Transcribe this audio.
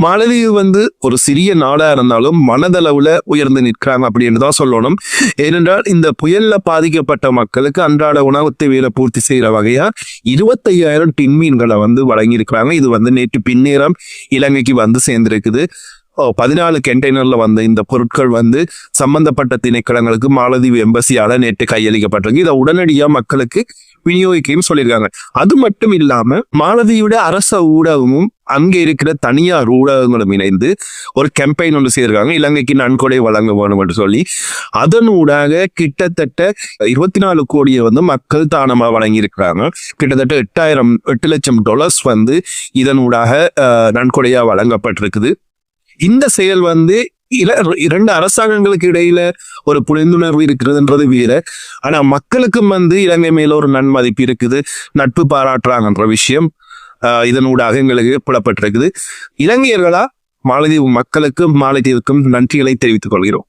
மாலதீவு ஒரு சிறிய நாடா இருந்தாலும் மனதளவுல உயர்ந்து நிற்கிறாங்க அப்படின்னு தான் சொல்லணும். ஏனென்றால் இந்த புயல்ல பாதிக்கப்பட்ட மக்களுக்கு அன்றாட உணவு தேவையை பூர்த்தி செய்யற வகையா 25,000 டின் மீன்களை வழங்கியிருக்கிறாங்க. இது நேற்று பின்னேரம் இலங்கைக்கு சேர்ந்திருக்குது. 14 கண்டெய்னர்ல இந்த பொருட்கள் சம்பந்தப்பட்ட திணைக்களங்களுக்கு மாலதீவு எம்பசியால நேற்று கையளிக்கப்பட்டிருக்கு. இதை உடனடியா மக்களுக்கு விநியோகிக்கையும் சொல்லியிருக்காங்க. அது மட்டும் இல்லாம மாலதீவோட அரச ஊடகமும் அங்கே இருக்கிற தனியார் ஊடகங்களும் இணைந்து ஒரு கேம்பெயின் செய்திருக்காங்க. இலங்கைக்கு நன்கொடை வழங்க வேணும் என்று சொல்லி அதன் ஊடாக கிட்டத்தட்ட 24 கோடியை மக்கள் தானமா வழங்கியிருக்கிறாங்க. கிட்டத்தட்ட $8 லட்சம் இதன் ஊடாக நன்கொடையா வழங்கப்பட்டிருக்குது. இந்த செயல் இரண்டு அரசாங்கங்களுக்கு இடையில ஒரு புரிந்துணர்வு இருக்கிறதுன்றது வேற. ஆனா மக்களுக்கும் இலங்கை மேல ஒரு நன்மதிப்பு இருக்குது, நட்பு பாராட்டுறாங்கன்ற விஷயம் இதனூடாக எங்களுக்கு புலப்பட்டிருக்குது. இலங்கையர்களா மாலத்தீவு மக்களுக்கும் மாலத்தீவுக்கும் நன்றிகளை தெரிவித்துக் கொள்கிறோம்.